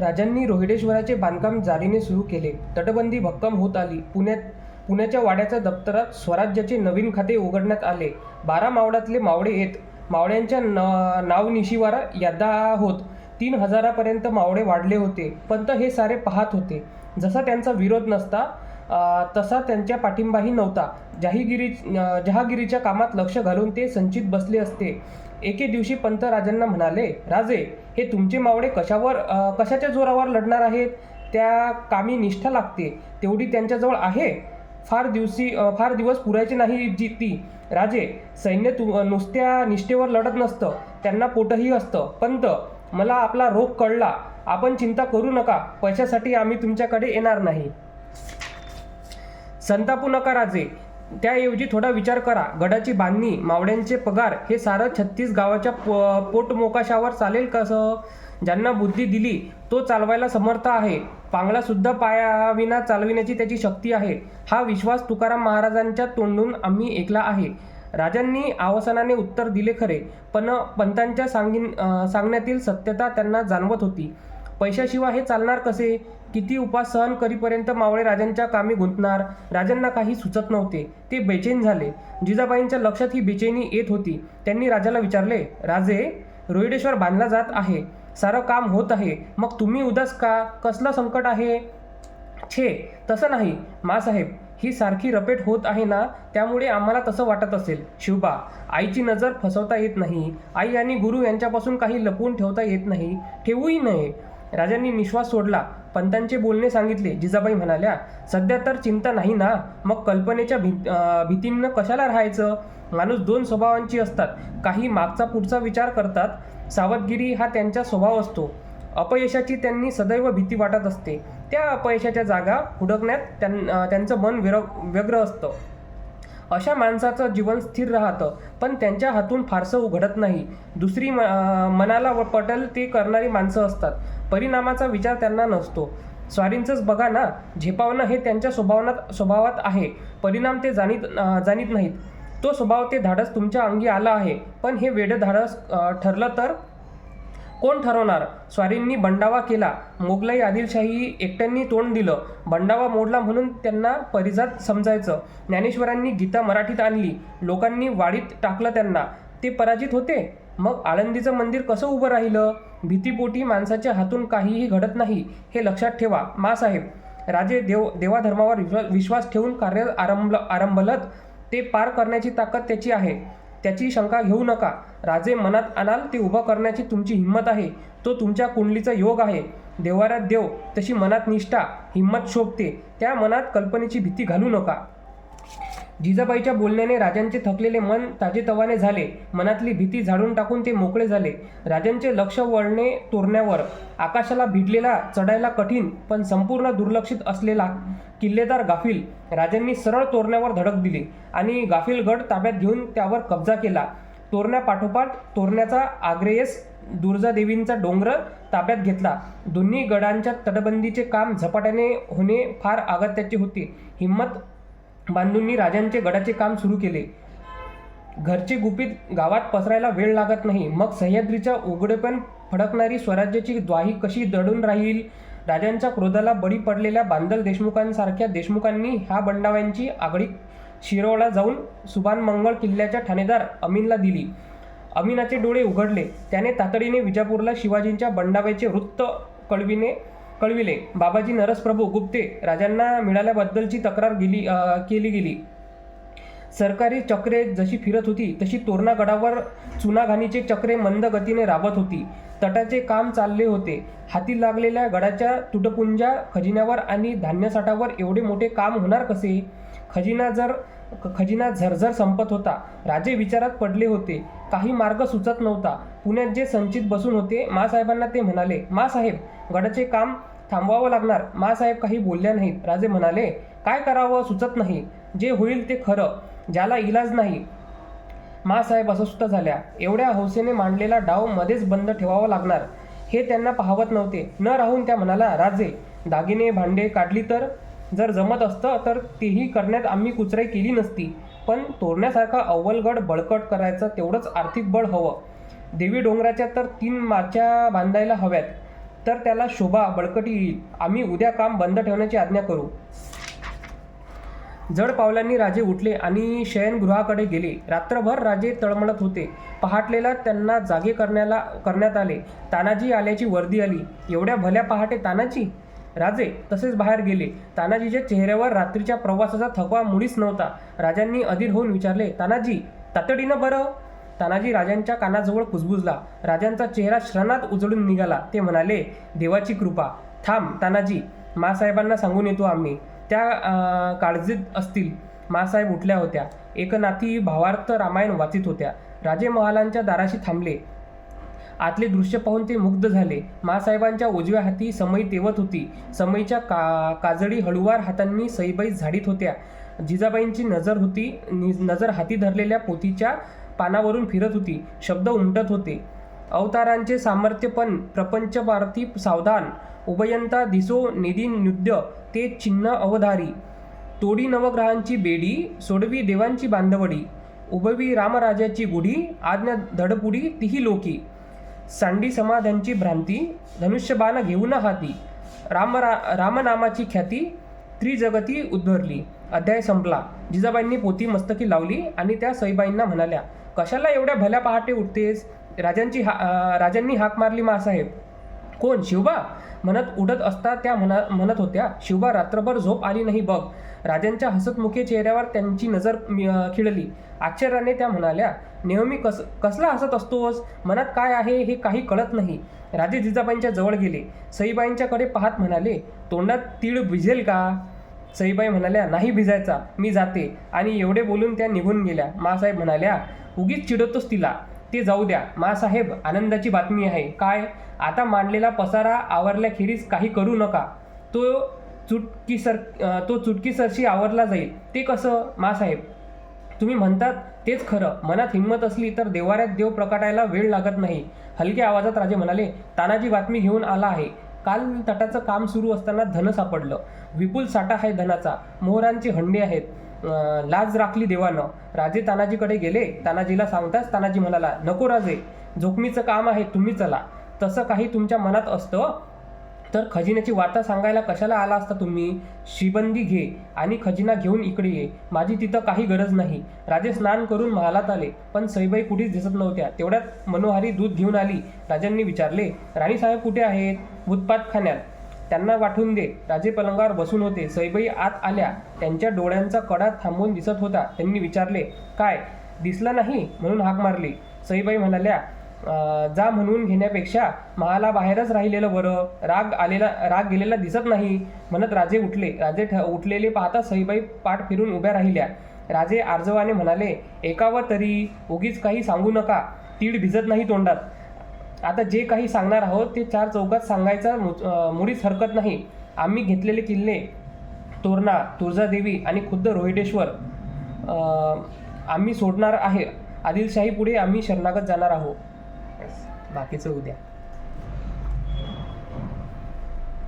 राजांनी रोहिडेश्वराचे बांधकाम जारीने सुरू केले. तटबंदी भक्कम होत आली. पुण्याच्या वाड्याच्या दप्तरात स्वराज्याचे नवीन खाते उघडण्यात आले. 12 मावळातले मावळे येत. मावळ्यांच्या नावनिशीवर याद्या होत. 3000पर्यंत मावळे वाढले होते. पंत हे सारे पाहत होते. जसा त्यांचा विरोध नसता तसा त्यांच्या पाठिंबाही नव्हता. जहागिरीच्या कामात लक्ष घालून ते संचित बसले असते. एके दिवशी पंत राजांना म्हणाले, राजे, हे तुमचे मावळे कशाच्या जोरावर लढणार आहेत? त्या कामी निष्ठा लागते, तेवढी त्यांच्याजवळ आहे. फार दिवस पुरायचे नाही ती. राजे, सैन्य नुसत्या निष्ठेवर लढत नसतं, त्यांना पोटही असतं. पंत, मला आपला रोग कळला. आपण चिंता करू नका. पैशासाठी आम्ही तुमच्याकडे येणार नाही. संतापू नका राजे. त्याऐवजी थोडा विचार करा. गडाची बांधणी, मावळ्यांचे पगार, हे सारं 36 गावाच्या पोटमोकाशावर चालेल कसं? ज्यांना बुद्धी दिली तो चालवायला समर्थ आहे. पांगळासुद्धा पायाविना चालविण्याची त्याची शक्ती आहे. हा विश्वास तुकाराम महाराजांच्या तोंडून आम्ही ऐकला आहे. राजांनी अवसानाने उत्तर दिले खरे, पण पंतांच्या सांगण्यातील सत्यता त्यांना जाणवत होती. पैशाशिवाय हे चालणार कसे? किती उपास सहन करीपर्यंत मावळे राजांच्या कामी गुंतणार? राजांना काही सुचत नव्हते. ते बेचैन झाले. जिजाबाईंच्या लक्षात ही बेचैनी येत होती. त्यांनी राजाला विचारले, राजे, रोहिडेश्वर बांधला जात आहे, सारं काम होत आहे, मग तुम्ही उदास का? कसलं संकट आहे? छे, तसं नाही मासाहेब. ही सारखी रपेट होत आहे ना, त्यामुळे आम्हाला तसं वाटत असेल. शिवबा, आईची नजर फसवता येत नाही. आई आणि गुरु यांच्यापासून काही लपवून ठेवता येत नाही, ठेवूही नये. राजांनी निश्वास सोडला. पंतांचे बोलणे सांगितले. जिजाबाई म्हणाल्या, सध्या तर चिंता नाही ना, मग कल्पनेच्या भीतीनं कशाला राहायचं? माणूस 2 स्वभावांची असतात. काही मागचा पुढचा विचार करतात. सावधगिरी हा त्यांचा स्वभाव असतो. अपयशाची त्यांनी सदैव भीती वाटत असते. त्या अपयशाच्या जागा हुडकण्यात त्यांचं मन व्यग्र असतं. अशा माणसाचं जीवन स्थिर राहतं, पण त्यांच्या हातून फारसं उघडत नाही. दुसरी मनाला पटेल ते करणारी माणसं असतात. परिणामाचा विचार त्यांना नसतो. स्वारींचंच बघा ना, झेपावणं हे त्यांच्या स्वभावात आहे. परिणाम ते जाणीत नाहीत. तो स्वभाव, ते धाडस तुमच्या अंगी आलं आहे, पण हे वेडं धाडस ठरलं तर कोण ठरवणार? स्वारींनी बंडावा केला. मोगलाई आदिलशाही एकट्यांनी तोंड दिलं. बंडावा मोडला म्हणून त्यांना परिजात समजायचं. ज्ञानेश्वरांनी गीता मराठीत आणली. लोकांनी वाडीत टाकलं त्यांना. ते पराजित होते. मग आळंदीचं मंदिर कसं उभं राहिलं? भीतीपोटी माणसाच्या हातून काहीही घडत नाही, हे लक्षात ठेवा मासाहेब. राजे देवाधर्मावर विश्वास ठेवून कार्य आरंभलत ते पार करण्याची ताकद त्याची आहे. त्याची शंका घेऊ नका. राजे मनात आणाल ते उभं करण्याची तुमची हिंमत आहे. तो तुमच्या कुंडलीचा योग आहे. देवाऱ्यात देव, तशी मनात निष्ठा, हिंमत शोभते. त्या मनात कल्पनेची भीती घालू नका. जिजाबाईच्या बोलण्याने राजांचे थकलेले मन ताजेतवाने झाले. मनातली भीती झाडून टाकून ते मोकळे झाले. राजांचे लक्ष वळणे तोरण्यावर. आकाशाला भिडलेला, चढायला कठीण पण संपूर्ण दुर्लक्षित असलेला किल्लेदार गाफील. राजांनी सरळ तोरण्यावर धडक दिली आणि गाफीलगड ताब्यात घेऊन त्यावर कब्जा केला. तोरण्यापाठोपाठ तोरण्याचा आग्नेयेस दुर्जादेवींचा डोंगर ताब्यात घेतला. दोन्ही गडांच्या तटबंदीचे काम झपाट्याने होणे फार अगत्याचे होते. हिंमत बांधूंनी राजांचे गडाचे काम सुरू केले. घरचे गुपित गावात पसरायला वेळ लागत नाही. मग सह्याद्रीच्या उघडेपण फडकणारी स्वराज्याची द्वाही कशी दडून राहील? राजांच्या क्रोधाला बळी पडलेल्या बांदल देशमुखांसारख्या देशमुखांनी ह्या बंडाव्यांची आगळी शिरोळला जाऊन सुभानमंगळ किल्ल्याच्या ठाणेदार अमीनला दिली. अमीनाचे डोळे उघडले. त्याने तातडीने विजापूरला शिवाजींच्या बंडाव्याचे वृत्त कळविले. बाबाजी नरसप्रभू गुप्ते राजांना मिळाल्याबद्दलची तक्रार केली गेली. सरकारी चक्रे जशी फिरत होती तशी तोरणा गडावर चुनाघाणीचे चक्रे मंद गतीने राबत होती. तटाचे काम चालले होते. हाती लागलेल्या गडाच्या तुटपुंजा खजिन्यावर आणि धान्यसाठावर एवढे मोठे काम होणार कसे? खजिना झरझर संपत होता. राजे विचारात पडले होते. काही मार्ग सुचत नव्हता. पुण्यात जे संचित बसून होते, मासाहेबांना ते म्हणाले, मासाहेब, गडाचे काम थांबवावं लागणार. मासाहेब काही बोलल्या नाहीत. राजे म्हणाले, काय करावं सुचत नाही. जे होईल ते खरं, ज्याला इलाज नाही. मासाहेब अस्वस्थ झाल्या. एवढ्या हौसेने मांडलेला डाव मध्येच बंद ठेवावा लागणार हे त्यांना पाहवत नव्हते. न राहून त्या म्हणाला, राजे, दागिने भांडे काढली तर? जर जमत असतं तर तेही करण्यात आम्ही कुचराई केली नसती. पण तोरण्यासारखा अव्वलगड बळकट करायचं तेवढंच आर्थिक बळ हवं. देवी डोंगराच्या तर 3 माच्या बांधायला हव्यात. तर त्याला शोभा बळकटी येईल. आम्ही उद्या काम बंद ठेवण्याची आज्ञा करू. जड पावलांनी राजे उठले आणि शयनगृहाकडे गेले. रात्रभर राजे तळमळत होते. पहाटलेला त्यांना जागे करण्यात आले. तानाजी आल्याची वर्दी आली. एवढ्या भल्या पहाटे तानाजी? राजे तसेच बाहेर गेले. तानाजीच्या चेहऱ्यावर रात्रीच्या प्रवासाचा थकवा मुळीच नव्हता. राजांनी अधीर होऊन विचारले, तानाजी, तातडीनं बरं? तानाजी राजांच्या कानाजवळ कुजबुजला. राजांचा चेहरा क्षणात उजळून निघाला. ते म्हणाले, देवाची कृपा. थांब तानाजी, मासाहेबांना सांगून येतो आम्ही. त्या काळजीत असतील. मासाहेब उठल्या होत्या. एकनाथी भावार्थ रामायण वाचित होत्या. राजे महालांच्या दाराशी थांबले. आतले दृश्य पाहून ते मुग्ध झाले. मासाहेबांच्या उजव्या हाती समई तेवत होती. समईच्या काजळी हळुवार हातांनी सईबाई झाडीत होत्या. जिजाबाईंची नजर हाती धरलेल्या पोथीच्या पानावरून फिरत होती. शब्द उमटत होते. अवतारांचे सामर्थ्य पण प्रपंच पार्थी सावधान. उभयंता दिसो निधी न्युद्य ते चिन्ह अवधारी. तोडी नवग्रहांची बेडी सोडवी देवांची बांधवडी. उभवी रामराजाची गुढी आज्ञा धडपुडी तिही लोकी. सांडी समाध्यांची भ्रांती धनुष्यबाण घेऊन हाती. रामनामाची ख्याती त्रिजगती उद्भरली. अध्याय संपला. जिजाबाईंनी पोथी मस्तकी लावली आणि त्या सईबाईंना म्हणाल्या, कशाला एवढ्या भल्या पहाटे उठतेस? राजांनी हाक मारली. मासाहेब. कोण? शिवबा? म्हणत उडत असता त्या म्हणत होत्या, शिवबा, रात्रभर झोप आली नाही बघ. राजांच्या हसतमुखे चेहऱ्यावर त्यांची नजर खिळली. आश्चर्याने त्या म्हणाल्या, नेहमी कसला हसत असतोस? मनात काय आहे हे काही कळत नाही. राजे जिजाबाईंच्या जवळ गेले. सईबाईंच्याकडे पाहत म्हणाले, तोंडात तीळ भिजेल का? सईबाई म्हणाल्या, नाही भिजायचा, मी जाते. आणि एवढे बोलून त्या निघून गेल्या. मासाहेब म्हणाल्या, उगीच चिडवतोस तिला. ते जाऊ द्या. मासाहेब, आनंदाची बातमी आहे. काय? आता मांडलेला पसारा आवरल्याखेरीज काही करू नका. तो चुटकीसरशी आवरला जाईल. ते कसं? मासाहेब, तुम्ही म्हणतात तेच खरं. मनात हिंमत असली तर देवाऱ्यात देव प्रकटायला वेळ लागत नाही. हलक्या आवाजात राजे म्हणाले, तानाजी बातमी घेऊन आला आहे. काल तटाचं काम सुरू असताना धन सापडलं. विपुल साठा आहे धनाचा. मोहरांचे हंडे आहेत. लाज राखली देवानं. राजे तानाजीकडे गेले. तानाजीला सांगताच तानाजी म्हणाला, नको राजे, जोखमीचं काम आहे, तुम्ही चला. तसं काही तुमच्या मनात असतं तर खजिन्याची वार्ता सांगायला कशाला आला असता तुम्ही? शिबंदी घे आणि खजिना घेऊन इकडे ये. माझी तिथं काही गरज नाही. राजे स्नान करून महालात आले, पण सईबाई कुठेच दिसत नव्हत्या. तेवढ्यात मनोहारी दूध घेऊन आली. राजांनी विचारले, राणीसाहेब कुठे आहेत? भूतपातखान्यात. त्यांना वाटून दे. राजे पलंगावर बसून होते. सईबाई आत आल्या. त्यांच्या डोळ्यांचा कडा थांबून दिसत होता. त्यांनी विचारले, काय दिसलं नाही म्हणून हाक मारली? सईबाई म्हणाल्या, जा म्हणून घेण्यापेक्षा महालाबाहेरच राहिलेलं बरं. राग गेलेला दिसत नाही. म्हणत राजे उठले. राजे उठलेले पाहता सईबाई पाठ फिरून उभ्या राहिल्या. राजे आर्जवाने म्हणाले, एकावर तरी उगीच काही सांगू नका. तीळ भिजत नाही तोंडात. आता जे काही सांगणार आहोत ते चार चौकात सांगायचा मुळीच हरकत नाही. आम्ही घेतलेले किल्ले तोरणा, तुळजादेवी आणि खुद्द रोहिडेश्वर आम्ही सोडणार आहे. आदिलशाही पुढे आम्ही शरणागत जाणार आहोत. बाकीचं उद्या.